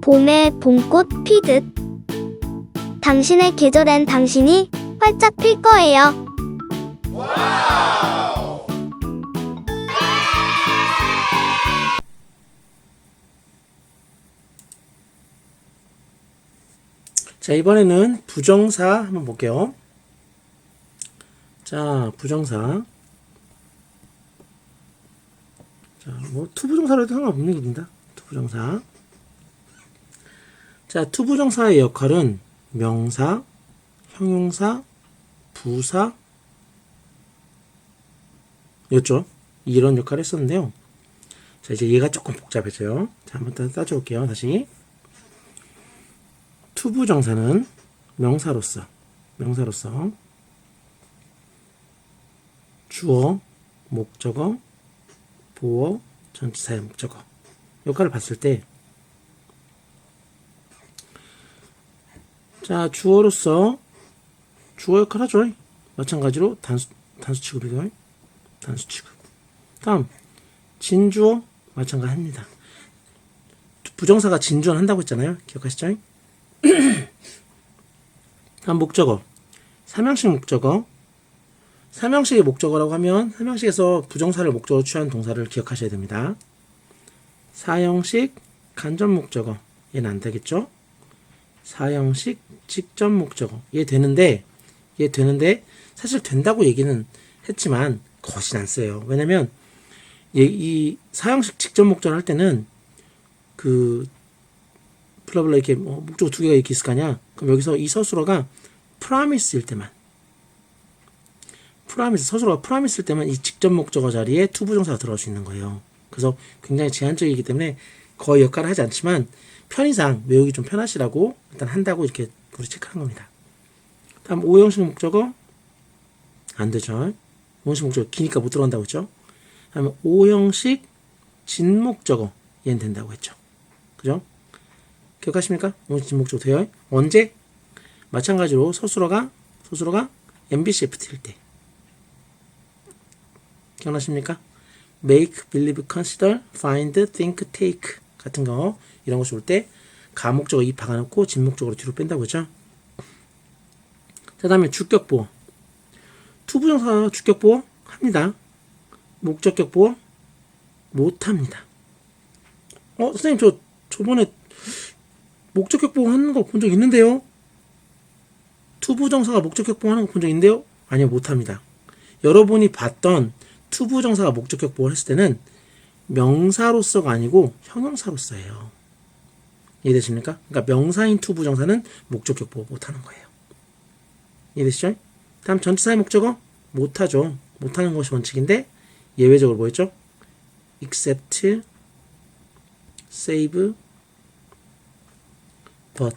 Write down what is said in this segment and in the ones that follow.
봄에 봄꽃 피듯 당신의 계절엔 당신이 활짝 필 거예요. 자, 이번에는 부정사 한번 볼게요. 자, 부정사. 자, 뭐 투부정사로 해도 상관없는 일입니다. 투부정사. 자, 투부정사의 역할은 명사, 형용사, 부사 였죠. 이런 역할을 했었는데요. 자, 이제 얘가 조금 복잡해져요. 자, 한번 따져볼게요. 다시. 투부정사는 명사로서 주어, 목적어, 보어, 전치사의 목적어 역할을 봤을 때, 자, 주어로서 주어 역할 하죠. 마찬가지로 단수 취급이고요. 단수 취급. 다음 진주어 마찬가지입니다. 부정사가 진주어는 한다고 했잖아요. 기억하시죠? 다음 목적어. 삼형식 목적어. 삼형식의 목적어라고 하면 삼형식에서 부정사를 목적어로 취한 동사를 기억하셔야 됩니다. 사형식 간접 목적어. 얘는 안 되겠죠? 사형식 직접 목적어. 얘 되는데 사실 된다고 얘기는 했지만 거진 안 써요. 왜냐면 이 사형식 직접 목적어를 할 때는 그 블라블라 이렇게 목적어 두 개가 이렇게 있을 거 아니야. 그럼 여기서 이 서술어가 promise일 때만, 서술어가 promise일 때만 이 직접 목적어 자리에 투부정사가 들어갈 수 있는 거예요. 그래서 굉장히 제한적이기 때문에 거의 역할을 하지 않지만 편의상 외우기 좀 편하시라고 일단 한다고 이렇게 우리 체크한 겁니다. 다음 오형식 목적어 안 되죠. 오형식 목적어 기니까 못 들어간다고 했죠. 다음에 오형식 진목적어 얘는 된다고 했죠. 그죠? 기억하십니까? 오형식 진목적어 돼요. 언제? 마찬가지로 서술어가 MBCFT일 때. 기억나십니까? make, believe, consider, find, think, take 같은 거 이런 것이 올 때 가목적어 이 박아놓고 진목적으로 뒤로 뺀다고 했죠. 자, 다음에 주격보어. 투부정사 주격보어 합니다. 목적격보어 못합니다. 선생님 저번에 목적격보어 하는 거 본 적 있는데요? 투부정사가 목적격보어 하는 거 본 적 있는데요? 아니요, 못합니다. 여러분이 봤던 투부정사가 목적격보어를 했을 때는 명사로서가 아니고 형용사로서예요. 이해되십니까? 그러니까 명사인 투부정사는 목적격보어 못하는 거예요. 이해되시죠? 다음 전치사의 목적어 못하죠. 못하는 것이 원칙인데 예외적으로 뭐였죠? except, save, but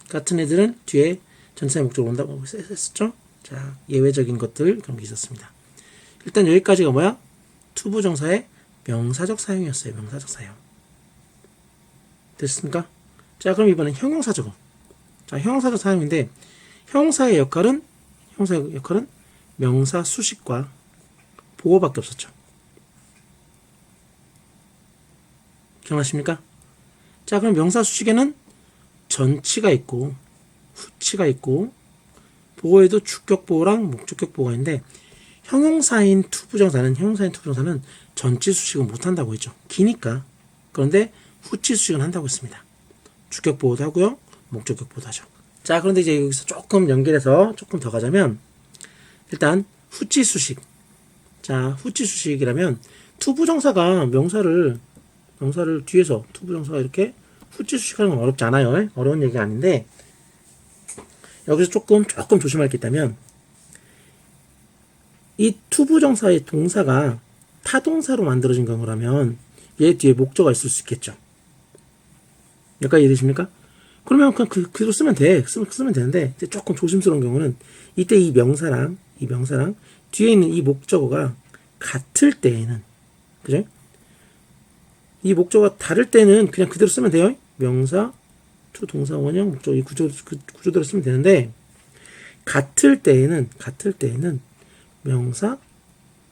같은 애들은 뒤에 전치사의 목적으로 온다고 했었죠? 자, 예외적인 것들 그런 게 있었습니다. 일단 여기까지가 뭐야? 투부정사의 명사적 사용이었어요. 명사적 사용. 됐습니까? 자, 그럼 이번엔 형용사적어. 자, 형용사적 사용인데 형용사의 역할은 명사 수식과 보어밖에 없었죠. 기억나십니까? 자, 그럼 명사 수식에는 전치가 있고 후치가 있고 보어에도 주격보어랑 목적격보어가 있는데 형용사인 투부정사는 전치 수식은 못한다고 했죠. 기니까. 그런데 후치 수식은 한다고 했습니다. 주격보어도 하고요. 목적격보어도 하죠. 자, 그런데 이제 여기서 조금 연결해서 조금 더 가자면 일단 후치 수식. 자, 후치 수식이라면 투부정사가 명사를 뒤에서 투부정사가 이렇게 후치 수식하는 건 어렵지 않아요. 어려운 얘기가 아닌데 여기서 조금 조심할 게 있다면 이 투부정사의 동사가 타동사로 만들어진 경우라면 얘 뒤에 목적어가 있을 수 있겠죠. 여기까지 이해되십니까? 그러면 그냥 그대로 쓰면 되는데 조금 조심스러운 경우는 이때 이 명사랑 뒤에 있는 이 목적어가 같을 때에는, 그죠? 이 목적어가 다를 때는 그냥 그대로 쓰면 돼요. 명사, 투, 동사, 원형, 목적어 이 구조대로 쓰면 되는데 같을 때에는 명사,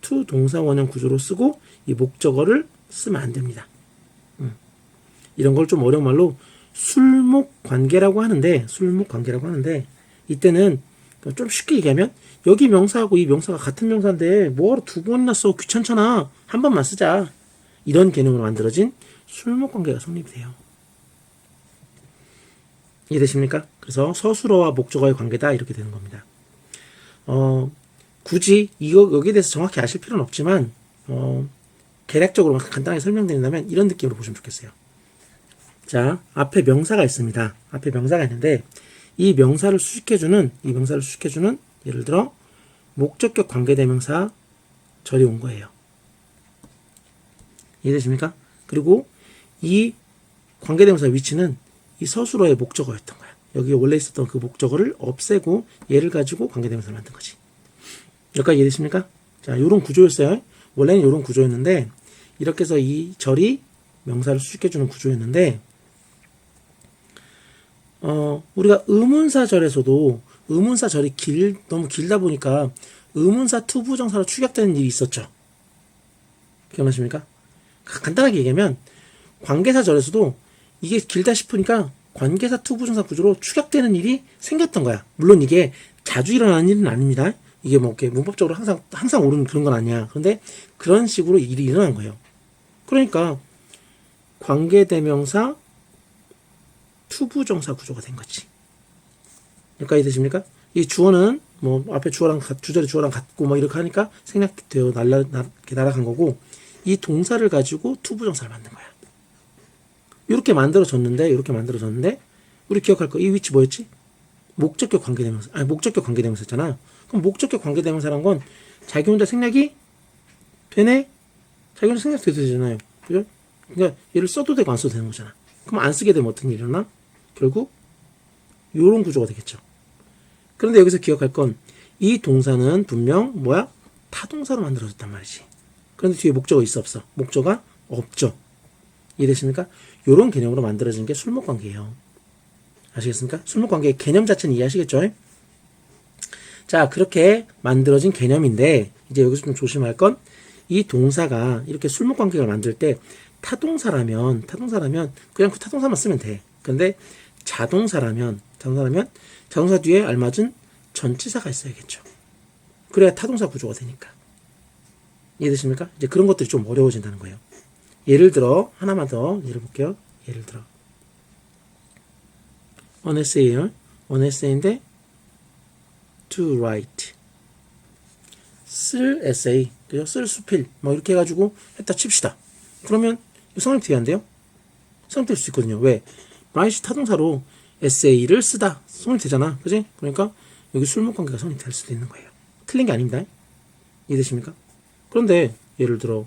투, 동사, 원형 구조로 쓰고 이 목적어를 쓰면 안 됩니다. 이런 걸 좀 어려운 말로 술목관계라고 하는데 이때는 좀 쉽게 얘기하면 여기 명사하고 이 명사가 같은 명사인데 뭐하러 두 번이나 써 귀찮잖아 한 번만 쓰자 이런 개념으로 만들어진 술목관계가 성립이 돼요. 이해되십니까? 그래서 서술어와 목적어의 관계다 이렇게 되는 겁니다. 굳이 여기에 대해서 정확히 아실 필요는 없지만 개략적으로 간단하게 설명드린다면 이런 느낌으로 보시면 좋겠어요. 자, 앞에 명사가 있습니다. 앞에 명사가 있는데 이 명사를 수식해주는 예를 들어 목적격 관계대명사 절이 온 거예요. 이해되십니까? 그리고 이 관계대명사 위치는 이 서술어의 목적어였던 거야. 여기 원래 있었던 그 목적어를 없애고 얘를 가지고 관계대명사를 만든 거지. 여기까지 이해되십니까? 자, 요런 구조였어요. 원래는 요런 구조였는데 이렇게 해서 이 절이 명사를 수식해주는 구조였는데 우리가 의문사절에서도 의문사절이 너무 길다 보니까 의문사 투부정사로 축약되는 일이 있었죠. 기억나십니까? 간단하게 얘기하면 관계사절에서도 이게 길다 싶으니까 관계사 투부정사 구조로 축약되는 일이 생겼던 거야. 물론 이게 자주 일어나는 일은 아닙니다. 이게 뭐 이렇게 문법적으로 항상 옳은 그런 건 아니야. 그런데 그런 식으로 일이 일어난 거예요. 그러니까 관계대명사 투부정사 구조가 된 거지. 여기까지 되십니까? 이 주어는 뭐 앞에 주절이 주어랑 같고 뭐 이렇게 하니까 생략되어 날아간 거고 이 동사를 가지고 투부정사를 만든 거야. 이렇게 만들어졌는데 우리 기억할 거 이 위치 뭐였지? 목적격 관계대명사잖아. 그럼 목적격 관계대명사란 건 자기 혼자 생략이 되네? 자기 혼자 생략돼도 되잖아요. 그죠? 그러니까 얘를 써도 되고 안 써도 되는 거잖아. 그럼 안 쓰게 되면 어떤 일이 일어나? 결국 요런 구조가 되겠죠. 그런데 여기서 기억할 건 이 동사는 분명 뭐야? 타동사로 만들어졌단 말이지. 그런데 뒤에 목적어 있어 없어? 목적어가 없죠. 이해되십니까? 요런 개념으로 만들어진 게 술목관계예요. 아시겠습니까? 술목관계의 개념 자체는 이해하시겠죠? 자, 그렇게 만들어진 개념인데 이제 여기서 좀 조심할 건 이 동사가 이렇게 술목관계를 만들 때 타동사라면 그냥 그 타동사만 쓰면 돼. 근데 자동사라면 자동사 뒤에 알맞은 전치사가 있어야겠죠. 그래야 타동사 구조가 되니까. 이해되십니까? 이제 그런 것들이 좀 어려워진다는 거예요. 예를 들어 하나만 더 예를 볼게요. 예를 들어 on essay인데 to write 쓸 에세이, 그죠? 쓸 수필 뭐 이렇게 해가지고 했다 칩시다. 그러면 성립돼야 안 돼요? 성립될 수 있거든요. 왜? write이 타동사로 에세이를 쓰다 성립되잖아. 그지? 그러니까 여기 술목관계가 성립될 수도 있는 거예요. 틀린 게 아닙니다. 이해되십니까? 그런데 예를 들어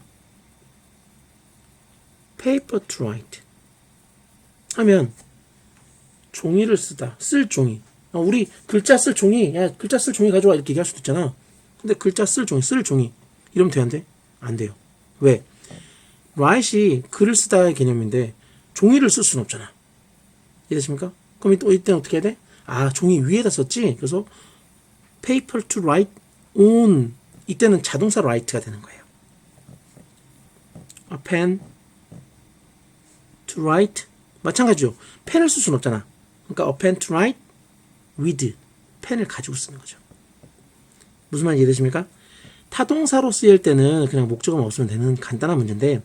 paper to write 하면 종이를 쓰다, 쓸 종이. 우리 글자 쓸 종이, 야 글자 쓸 종이 가져와 이렇게 얘기할 수도 있잖아. 근데 글자 쓸 종이 이러면 돼 안 돼? 안 돼요. 왜? write이 글을 쓰다의 개념인데 종이를 쓸 수는 없잖아. 이해되십니까? 그럼 또 이때는 어떻게 해야 돼? 아, 종이 위에다 썼지? 그래서 paper to write on 이때는 자동사 write가 되는 거예요. a pen to write 마찬가지죠. 펜을 쓸 수는 없잖아. 그러니까 a pen to write with 펜을 가지고 쓰는 거죠. 무슨 말인지 이해되십니까? 타동사로 쓰일 때는 그냥 목적어만 없으면 되는 간단한 문제인데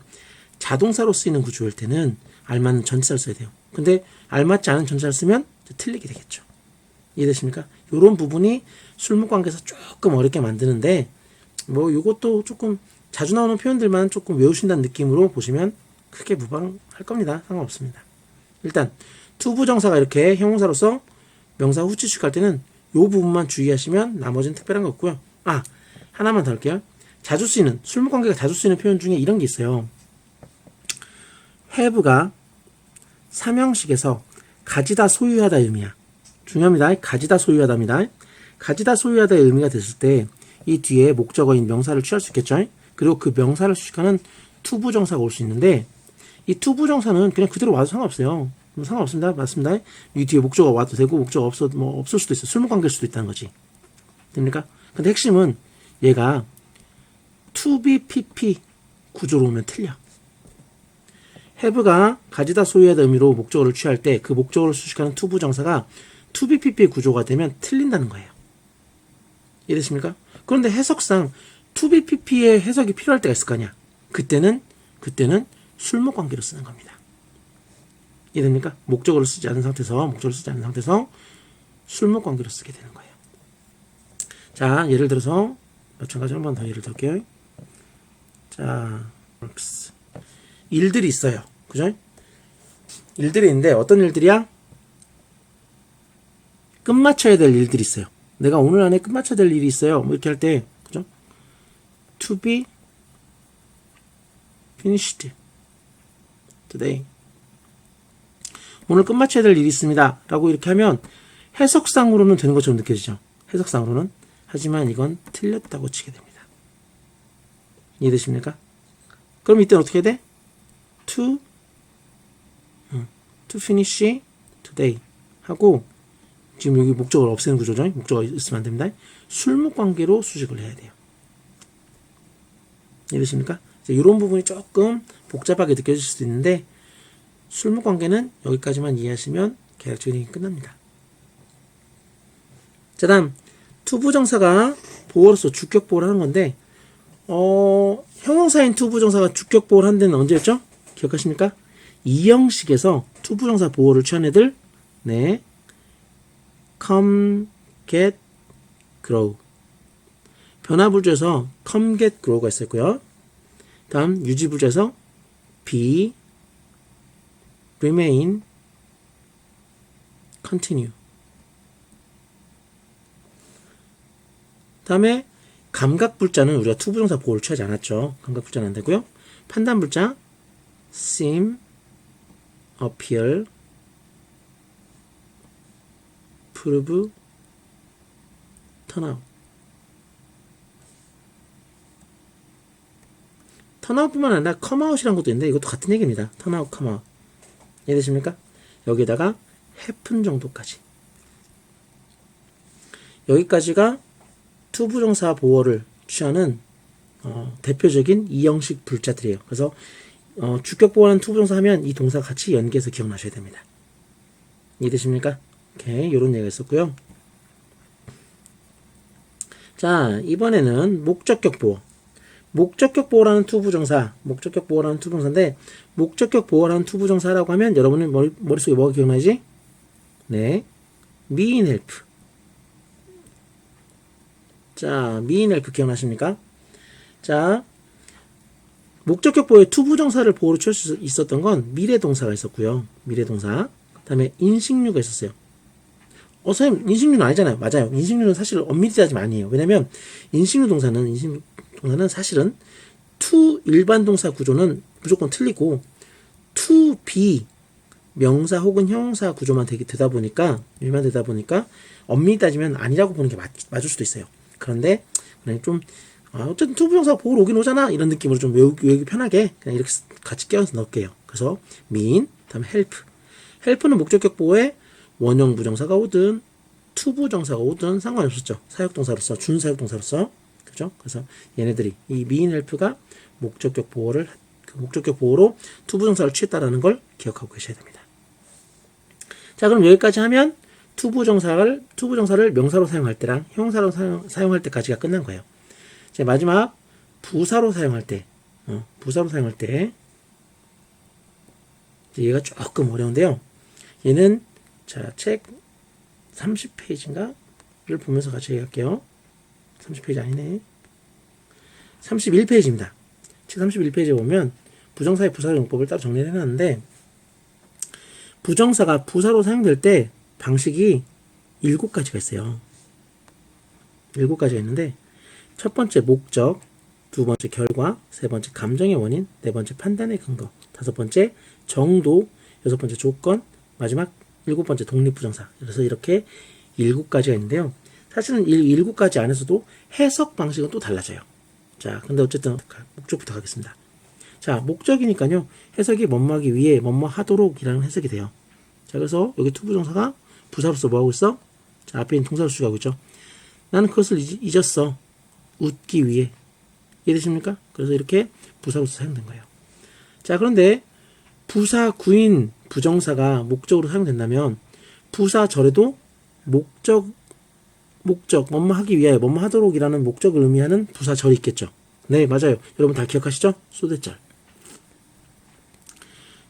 자동사로 쓰이는 구조일 때는 알맞는 전치사를 써야 돼요. 근데 알맞지 않은 전치사를 쓰면 틀리게 되겠죠. 이해되십니까? 이런 부분이 술목관계에서 조금 어렵게 만드는데 뭐 이것도 조금 자주 나오는 표현들만 조금 외우신다는 느낌으로 보시면 크게 무방할 겁니다. 상관없습니다. 일단 투부정사가 이렇게 형용사로서 명사 후치 취급할 때는 이 부분만 주의하시면 나머지는 특별한 거 없고요. 아, 하나만 더 할게요. 자주 쓰이는 술목관계가 자주 쓰이는 표현 중에 이런 게 있어요. have가 삼형식에서 가지다 소유하다 의미야. 중요합니다. 가지다 소유하다입니다. 가지다 소유하다의 의미가 됐을 때 이 뒤에 목적어인 명사를 취할 수 있겠죠. 그리고 그 명사를 수식하는 투부정사가 올 수 있는데 이 투부정사는 그냥 그대로 와도 상관없어요. 상관없습니다. 맞습니다. 이 뒤에 목적어 와도 되고 목적어 없을 수도 있어요. 술목관계일 수도 있다는 거지. 됩니까? 근데 핵심은 얘가 to be pp 구조로 오면 틀려. have가 가지다 소유하다 의미로 목적어를 취할 때 그 목적어를 수식하는 투부정사가 to-be-pp의 구조가 되면 틀린다는 거예요. 이해되십니까? 그런데 해석상 to-be-pp의 해석이 필요할 때가 있을 거 아니야. 그때는 술목 관계로 쓰는 겁니다. 이해됩니까? 목적어를 쓰지 않은 상태에서 술목 관계로 쓰게 되는 거예요. 자, 예를 들어서 마찬가지로 한 번 더 예를 들게요. 자, 일들이 있어요. 그죠? 일들이 있는데 어떤 일들이야? 끝마쳐야 될 일들이 있어요. 내가 오늘 안에 끝마쳐야 될 일이 있어요. 뭐 이렇게 할 때, 그죠? To be finished today. 오늘 끝마쳐야 될 일이 있습니다. 라고 이렇게 하면 해석상으로는 되는 것처럼 느껴지죠. 해석상으로는. 하지만 이건 틀렸다고 치게 됩니다. 이해되십니까? 그럼 이때는 어떻게 해야 돼? To finish today 하고 지금 여기 목적어를 없애는 구조죠. 목적어가 있으면 안 됩니다. 술목 관계로 수식을 해야 돼요. 이해되십니까? 이런 부분이 조금 복잡하게 느껴질 수도 있는데 술목 관계는 여기까지만 이해하시면 계약적인 얘기 끝납니다. 자, 다음 투부정사가 보어로서 주격보호를 하는 건데 형용사인 투부정사가 주격보호를 한 데는 언제였죠? 기억하십니까? 이 형식에서 투부정사 보호를 취한 애들 네, come, get, grow. 변화불조에서 come, get, grow가 있었고요. 다음 유지불조에서 be, remain, continue. 다음에 감각불자는 우리가 투부정사 보호를 취하지 않았죠. 감각불자는 안 되고요. 판단불자 seem, appear, prove, turn out. turn out뿐만 아니라 come out이라는 것도 있는데 이것도 같은 얘기입니다. turn out, come out. 이해되십니까? 여기에다가 happen 정도까지. 여기까지가 투부정사 보호를 취하는 대표적인 이형식 불자들이에요. 그래서 주격 보호하는 투부정사 하면 이 동사 같이 연계해서 기억나셔야 됩니다. 이해되십니까? 오케이, 이런 얘기가 있었고요. 자, 이번에는 목적격 보호. 목적격 보호라는 투부정사인데 목적격 보호라는 투부정사라고 하면 여러분의 머릿속에 뭐가 기억나지? 네, mean help. 자, mean help 기억나십니까? 자, 목적격 보호에 투부정사를 보호로 취할 수 있었던 건 미래동사가 있었고요. 미래동사. 그 다음에 인식류가 있었어요. 선생님, 인식류는 아니잖아요. 맞아요. 인식류는 사실 엄밀히 따지면 아니에요. 왜냐면, 인식류 동사는 사실은 to 일반 동사 구조는 무조건 틀리고, to be 명사 혹은 형용사 구조만 되다 보니까, 엄밀히 따지면 아니라고 보는 게 맞을 수도 있어요. 그런데, 그냥 좀, 어쨌든 투부정사 보호로 오긴 오잖아. 이런 느낌으로 좀 외우기 편하게 그냥 이렇게 같이 껴서 넣을게요. 그래서, mean, 다음에 help. help는 목적격 보호에 원형 부정사가 오든 투부정사가 오든 상관없었죠. 사역동사로서 준사역동사로서 그죠? 그래서 얘네들이 이 mean help가 목적격 보호로 투부정사를 취했다라는 걸 기억하고 계셔야 됩니다. 자, 그럼 여기까지 하면 투부정사를 명사로 사용할 때랑 형용사로 사용할 때까지가 끝난 거예요. 자, 마지막 부사로 사용할 때 얘가 조금 어려운데요. 얘는 자, 책 30페이지인가를 보면서 같이 얘기할게요. 30페이지 아니네. 31페이지입니다. 책 31페이지에 보면 부정사의 부사 용법을 따로 정리를 해놨는데 부정사가 부사로 사용될 때 방식이 7가지가 있어요. 7가지가 있는데 첫 번째 목적, 두 번째 결과, 세 번째 감정의 원인, 네 번째 판단의 근거, 다섯 번째 정도, 여섯 번째 조건, 마지막 7번째 독립부정사. 그래서 이렇게 7가지가 있는데요. 사실은 7가지 안에서도 해석 방식은 또 달라져요. 자, 근데 어쨌든 목적부터 가겠습니다. 자, 목적이니까요. 해석이 뭐뭐하기 위해 뭐뭐하도록 이라는 해석이 돼요. 자, 그래서 여기 투부정사가 부사로서 뭐하고 있어? 자, 앞에 있는 동사를 수식하고 있죠. 나는 그것을 잊었어. 웃기 위해. 이해되십니까? 그래서 이렇게 부사로서 사용된 거예요. 자, 그런데 부사 구인 부정사가 목적으로 사용된다면 부사절에도 목적 뭐뭐 하기 위하여 뭐뭐 하도록이라는 목적을 의미하는 부사절이 있겠죠. 네, 맞아요. 여러분 다 기억하시죠? 쏘대절.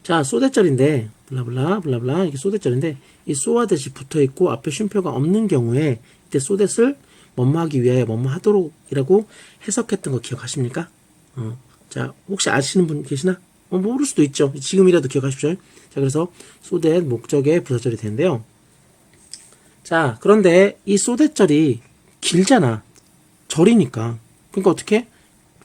자, 쏘대절인데 블라블라 블라블라 이게 쏘대절인데 이 쏘와 대시 붙어 있고 앞에 쉼표가 없는 경우에 이때 쏘댓을 뭐뭐 하기 위하여 뭐뭐 하도록이라고 해석했던 거 기억하십니까? 자, 혹시 아시는 분 계시나? 모를 수도 있죠. 지금이라도 기억하십시오. 자, 그래서 쏘댓 목적의 부사절이 되는데요. 자, 그런데 이 쏘댓절이 길잖아. 절이니까. 그러니까 어떻게?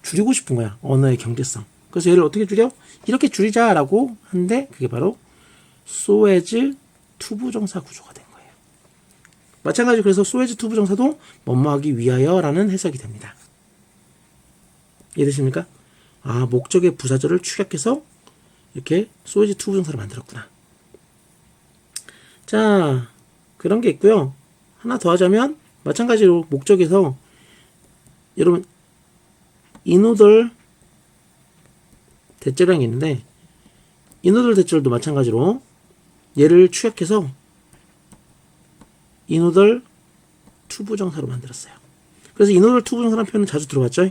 줄이고 싶은 거야. 언어의 경제성. 그래서 얘를 어떻게 줄여? 이렇게 줄이자라고 하는데 그게 바로 소에즈 투부정사 구조가 된 거예요. 마찬가지로 그래서 소에즈 투부정사도 뭐뭐 하기 위하여라는 해석이 됩니다. 이해되십니까? 아, 목적의 부사절을 축약해서 이렇게 소에즈 투부정사를 만들었구나. 자, 그런 게 있고요. 하나 더 하자면 마찬가지로 목적에서 여러분 인오덜 대절량이 있는데 인오덜 대절도 마찬가지로 얘를 축약해서 인오덜 투부정사로 만들었어요. 그래서 인오덜 투부정사라는 표현은 자주 들어봤죠?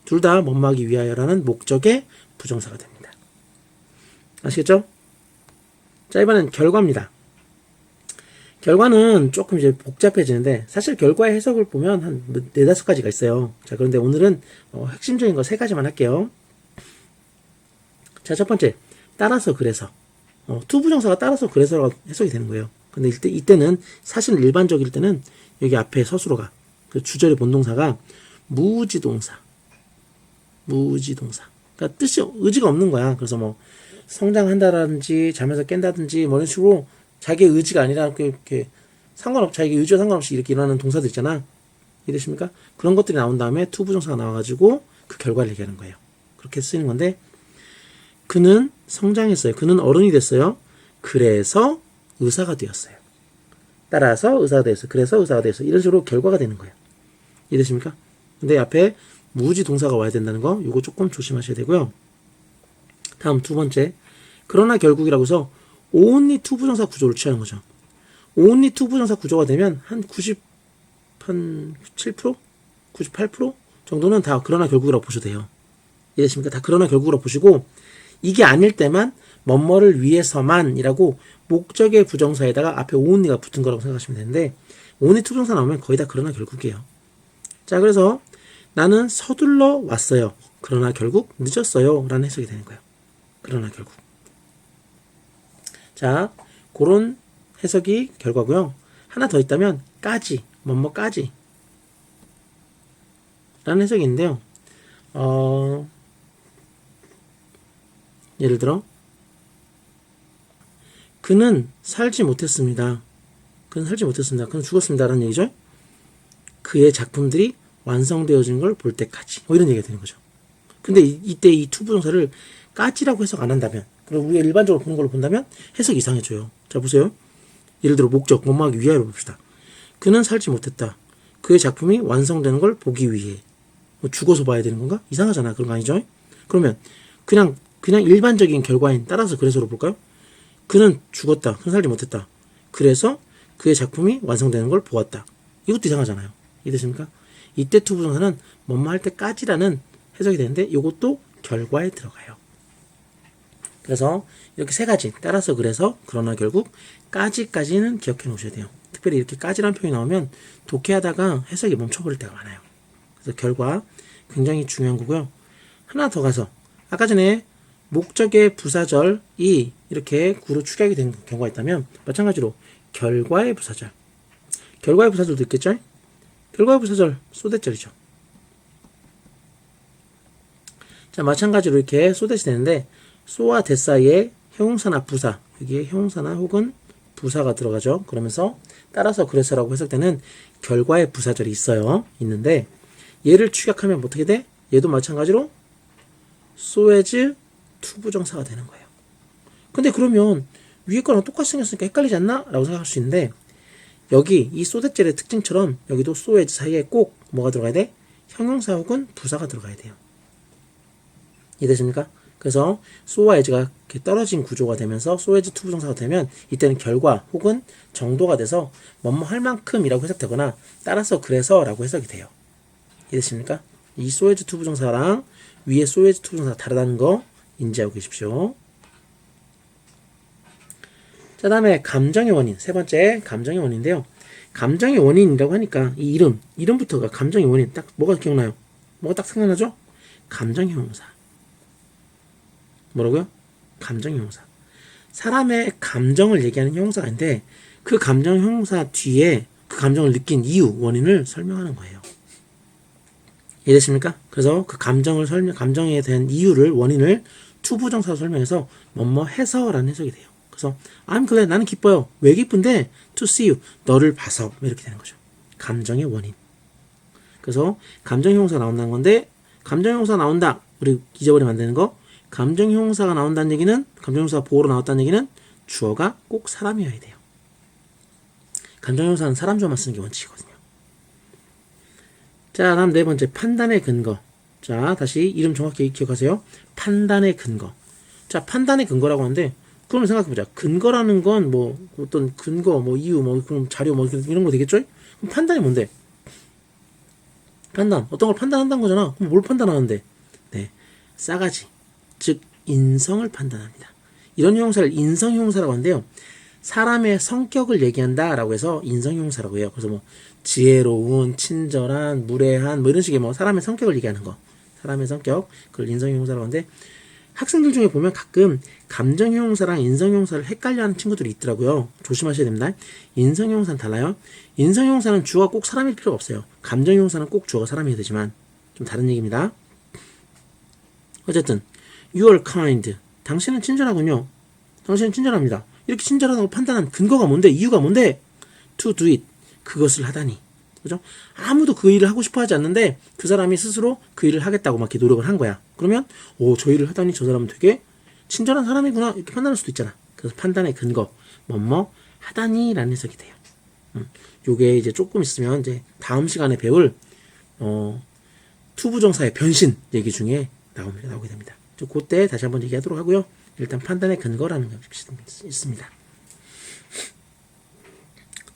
둘 다 뭐뭐 하기 위하여라는 목적의 부정사가 됩니다. 아시겠죠? 자, 이번엔 결과입니다. 결과는 조금 이제 복잡해지는데 사실 결과의 해석을 보면 한 4-5가지가 있어요. 자, 그런데 오늘은 핵심적인 거 3가지만 할게요. 자, 첫 번째, 따라서 그래서 투부정사가 따라서 그래서라고 해석이 되는 거예요. 근데 이때는 사실 일반적일 때는 여기 앞에 서술어가 그 주절의 본동사가 무의지동사 그러니까 뜻이 의지가 없는 거야. 그래서 뭐 성장한다든지 잠에서 깬다든지 뭐 이런 식으로 자기의 의지가 아니라 이렇게 자기 의지와 상관없이 이렇게 일어나는 동사들 있잖아. 이해되십니까? 그런 것들이 나온 다음에 투부정사가 나와가지고 그 결과를 얘기하는 거예요. 그렇게 쓰이는 건데 그는 성장했어요. 그는 어른이 됐어요. 그래서 의사가 되었어요. 따라서 의사가 되었어요. 그래서 의사가 되었어요. 이런 식으로 결과가 되는 거예요. 이해되십니까? 근데 앞에 무의지 동사가 와야 된다는 거 이거 조금 조심하셔야 되고요. 다음 두 번째, 그러나 결국이라고 해서 only 투부정사 구조를 취하는 거죠. only 투부정사 구조가 되면 한 7%? 98% 정도는 다 그러나 결국이라고 보셔도 돼요. 이해되십니까? 다 그러나 결국이라고 보시고 이게 아닐 때만 뭐뭐를 위해서만이라고 목적의 부정사에다가 앞에 only가 붙은 거라고 생각하시면 되는데 only 투부정사 나오면 거의 다 그러나 결국이에요. 자, 그래서 나는 서둘러 왔어요. 그러나 결국 늦었어요. 라는 해석이 되는 거예요. 그러나 결국. 자, 그런 해석이 결과고요. 하나 더 있다면 까지, 뭐뭐까지 라는 해석이 있는데요. 예를 들어 그는 살지 못했습니다. 그는 죽었습니다. 라는 얘기죠. 그의 작품들이 완성되어진 걸 볼 때까지 이런 얘기가 되는 거죠. 근데 이때 이 투부정사를 까지라고 해석 안 한다면 그럼 우리가 일반적으로 보는 걸로 본다면 해석이 이상해져요. 자, 보세요. 예를 들어 목적, 뭐뭐 하기 위하여 봅시다. 그는 살지 못했다. 그의 작품이 완성되는 걸 보기 위해. 뭐 죽어서 봐야 되는 건가? 이상하잖아. 그런 거 아니죠? 그러면 그냥 일반적인 결과인 따라서 그래서로 볼까요? 그는 죽었다. 그는 살지 못했다. 그래서 그의 작품이 완성되는 걸 보았다. 이것도 이상하잖아요. 이해되십니까? 이때 투부정사는 뭐뭐 할 때까지라는 해석이 되는데 이것도 결과에 들어가요. 그래서 이렇게 3가지 따라서 그래서 그러나 결국 까지는 기억해 놓으셔야 돼요. 특별히 이렇게 까지라는 표현이 나오면 독해하다가 해석이 멈춰버릴 때가 많아요. 그래서 결과 굉장히 중요한 거고요. 하나 더 가서 아까 전에 목적의 부사절이 이렇게 구로 축약이 된 경우가 있다면 마찬가지로 결과의 부사절도 있겠죠? 결과의 부사절 소대절이죠. 자, 마찬가지로 이렇게 소댓이 되는데 소와 대 사이에 형용사나 부사, 여기에 형용사나 혹은 부사가 들어가죠. 그러면서 따라서 그래서라고 해석되는 결과의 부사절이 있는데 얘를 축약하면 어떻게 돼? 얘도 마찬가지로 소에즈 투부정사가 되는 거예요. 근데 그러면 위에 거랑 똑같이 생겼으니까 헷갈리지 않나? 라고 생각할 수 있는데 여기 이 소댓젤의 특징처럼 여기도 소에즈 사이에 꼭 뭐가 들어가야 돼? 형용사 혹은 부사가 들어가야 돼요. 이해되십니까? 그래서 so와 as가 이렇게 떨어진 구조가 되면서 so as 투부정사가 되면 이때는 결과 혹은 정도가 돼서 뭐뭐 할 만큼이라고 해석되거나 따라서 그래서라고 해석이 돼요. 이해되십니까? 이 so as 투부정사랑 위에 so as 투부정사가 다르다는 거 인지하고 계십시오. 자, 다음에 감정의 원인. 세 번째, 감정의 원인인데요. 감정의 원인이라고 하니까 이 이름부터가 감정의 원인. 딱 뭐가 기억나요? 뭐가 딱 생각나죠? 감정의 형용사. 뭐라고요? 감정의 형용사. 사람의 감정을 얘기하는 형용사가 있는데 그 감정 형용사 뒤에 그 감정을 느낀 이유, 원인을 설명하는 거예요. 이해되십니까? 그래서 그 감정에 대한 이유를, 원인을 투부정사로 설명해서 뭐뭐 해서라는 해석이 돼요. 그래서 I'm glad, 나는 기뻐요. 왜 기쁜데? To see you, 너를 봐서. 이렇게 되는 거죠. 감정의 원인. 그래서 감정 형용사가 나온다는 건데, 감정 형용사가 나온다, 우리 잊어버리면 안 되는 거. 감정 형용사가 나온다는 얘기는, 감정 형용사가 보호로 나왔다는 얘기는 주어가 꼭 사람이어야 돼요. 감정 형용사는 사람 주어만 쓰는 게 원칙이거든요. 자, 다음 네 번째, 판단의 근거. 자, 다시 이름 정확히 기억하세요. 판단의 근거. 자, 판단의 근거라고 하는데, 그러면 생각해보자. 근거라는 건 뭐, 어떤 근거, 뭐, 이유, 뭐, 그럼 자료, 뭐, 이런 거 되겠죠? 그럼 판단이 뭔데? 판단. 어떤 걸 판단한다는 거잖아. 그럼 뭘 판단하는데? 네. 싸가지. 즉, 인성을 판단합니다. 이런 형용사를 인성형용사라고 하는데요. 사람의 성격을 얘기한다라고 해서 인성형용사라고 해요. 그래서 뭐, 지혜로운, 친절한, 무례한, 뭐 이런 식의 뭐, 사람의 성격을 얘기하는 거. 사람의 성격. 그걸 인성형용사라고 하는데, 학생들 중에 보면 가끔 감정형용사랑 인성형용사를 헷갈려하는 친구들이 있더라고요. 조심하셔야 됩니다. 인성형용사는 달라요. 인성형용사는 주어가 꼭 사람일 필요가 없어요. 감정형용사는 꼭 주어가 사람이어야 되지만 좀 다른 얘기입니다. 어쨌든 You are kind. 당신은 친절하군요. 당신은 친절합니다. 이렇게 친절하다고 판단한 근거가 뭔데? 이유가 뭔데? To do it. 그것을 하다니. 그죠? 아무도 그 일을 하고 싶어 하지 않는데 그 사람이 스스로 그 일을 하겠다고 막 이렇게 노력을 한 거야. 그러면 저 일을 하다니 저 사람은 되게 친절한 사람이구나 이렇게 판단할 수도 있잖아. 그래서 판단의 근거 뭐뭐 하다니 라는 해석이 돼요. 요게 이제 조금 있으면 이제 다음 시간에 배울 투부정사의 변신 얘기 중에 나오게 됩니다. 그때 다시 한번 얘기하도록 하고요. 일단 판단의 근거라는 것이 있습니다.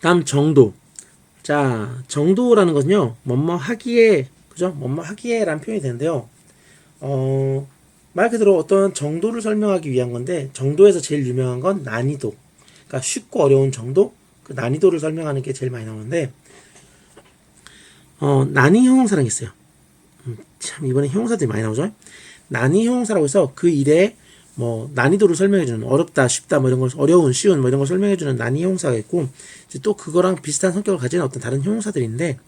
다음 정도. 자, 정도라는 것은요, 뭐뭐 하기에, 그죠? 뭐뭐 하기에 라는 표현이 되는데요. 말 그대로 어떤 정도를 설명하기 위한 건데, 정도에서 제일 유명한 건 난이도. 그러니까 쉽고 어려운 정도? 그 난이도를 설명하는 게 제일 많이 나오는데, 난이 형용사라는 게 있어요. 참, 이번에 형용사들이 많이 나오죠? 난이 형용사라고 해서 그 일에 뭐 난이도를 설명해주는 어렵다, 쉽다, 뭐 이런 걸 어려운, 쉬운 뭐 이런 걸 설명해주는 난이 형용사가 있고 이제 또 그거랑 비슷한 성격을 가진 어떤 다른 형용사들이 있는데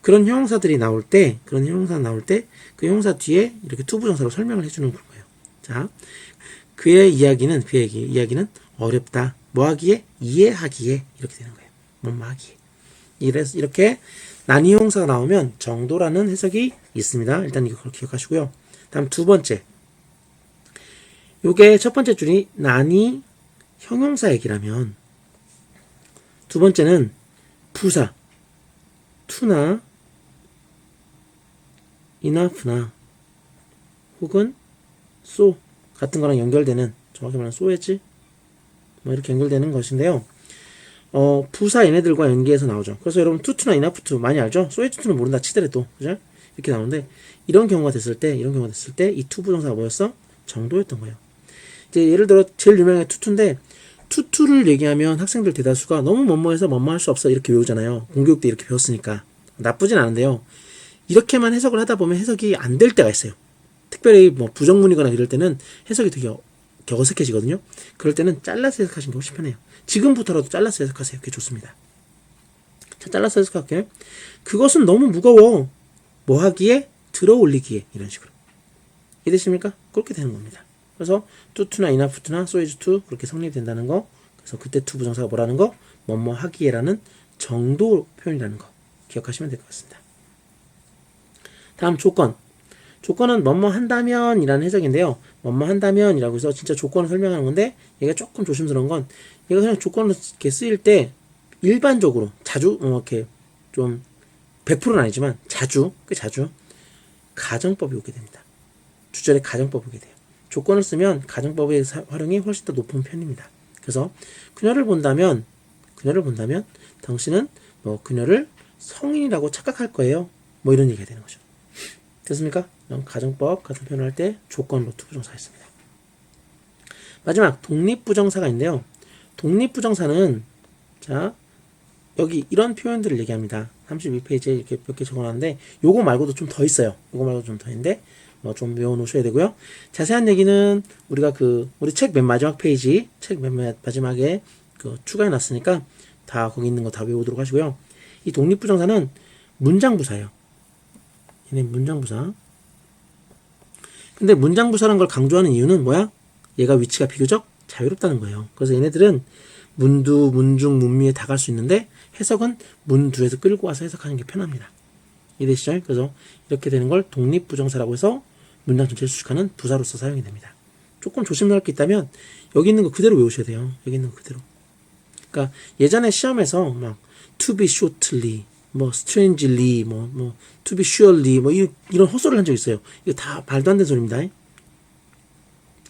그런 형용사들이 나올 때 그 형용사 뒤에 이렇게 투부정사로 설명을 해주는 거예요. 자, 그의 이야기는 어렵다, 뭐하기에 이해하기에 이렇게 되는 거예요. 뭐하기에. 이래서 이렇게 난이 형용사가 나오면 정도라는 해석이 있습니다. 일단 이거 기억하시고요. 다음 두 번째. 요게 첫 번째 줄이 난이 형용사 얘기라면 두 번째는 부사 to나 enough나 혹은 so 같은 거랑 연결되는 정확히 말하면 so as 뭐 이렇게 연결되는 것인데요. 부사 얘네들과 연계해서 나오죠. 그래서 여러분 to나 enough to 많이 알죠? so as to는 모른다 치더라도 그죠? 이렇게 나오는데 이런 경우가 됐을 때 이 투부정사가 뭐였어? 정도였던 거예요. 이제 예를 들어 제일 유명한 투투인데 투투를 얘기하면 학생들 대다수가 너무 뭐뭐해서 뭐뭐 할 수 없어 이렇게 외우잖아요. 공교육 때 이렇게 배웠으니까 나쁘진 않은데요. 이렇게만 해석을 하다 보면 해석이 안 될 때가 있어요. 특별히 뭐 부정문이거나 이럴 때는 해석이 되게 어색해지거든요. 그럴 때는 잘라서 해석하시는 게 훨씬 편해요. 지금부터라도 잘라서 해석하세요. 그게 좋습니다. 자, 잘라서 해석할게요. 그것은 너무 무거워. 뭐 하기에? 들어 올리기에 이런 식으로. 이해되십니까? 그렇게 되는 겁니다. 그래서 to나 enough나 so as to 그렇게 성립된다는 거. 그래서 그때 투부정사가 뭐라는 거? 뭐뭐 하기에라는 정도 표현이라는 거 기억하시면 될 것 같습니다. 다음 조건. 조건은 뭐뭐 한다면 이라는 해석인데요. 뭐뭐 한다면 이라고 해서 진짜 조건을 설명하는 건데 얘가 조금 조심스러운 건 얘가 그냥 조건을 이렇게 쓰일 때 일반적으로 자주 이렇게 좀 100%는 아니지만 자주 가정법이 오게 됩니다. 주절에 가정법이 오게 돼요. 조건을 쓰면 가정법의 활용이 훨씬 더 높은 편입니다. 그래서 그녀를 본다면 당신은 뭐 그녀를 성인이라고 착각할 거예요. 뭐 이런 얘기가 되는 거죠. 됐습니까? 가정법 같은 표현을 할 때 조건으로 투부정사 했습니다. 마지막 독립부정사가 있는데요. 독립부정사는 자 여기 이런 표현들을 얘기합니다. 32페이지에 이렇게 몇 개 적어놨는데 요거 말고도 좀 더 있어요. 요거 말고도 좀 더 있는데 좀 외워놓으셔야 되고요. 자세한 얘기는 우리가 우리 책 맨 마지막 페이지, 책 맨 마지막에 추가해놨으니까 다 거기 있는 거 다 외우도록 하시고요. 이 독립부정사는 문장부사예요. 얘네 문장부사. 근데 문장부사라는 걸 강조하는 이유는 뭐야? 얘가 위치가 비교적 자유롭다는 거예요. 그래서 얘네들은 문두, 문중, 문미에 다 갈 수 있는데 해석은 문두에서 끌고 와서 해석하는 게 편합니다. 이해되시죠? 그래서 이렇게 되는 걸 독립부정사라고 해서 문장 전체를 수식하는 부사로서 사용이 됩니다. 조금 조심할 게 있다면 여기 있는 거 그대로 외우셔야 돼요. 여기 있는 거 그대로. 그러니까 예전에 시험에서 막 to be shortly, 뭐 strangely, 뭐 to be surely, 뭐 이런 헛소리를 한 적 있어요. 이거 다 말도 안 되는 소리입니다.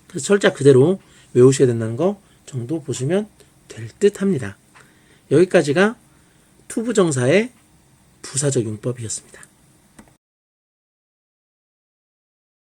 그래서 철자 그대로 외우셔야 된다는 거 정도 보시면 될 듯 합니다. 여기까지가 투부정사의 부사적 용법이었습니다.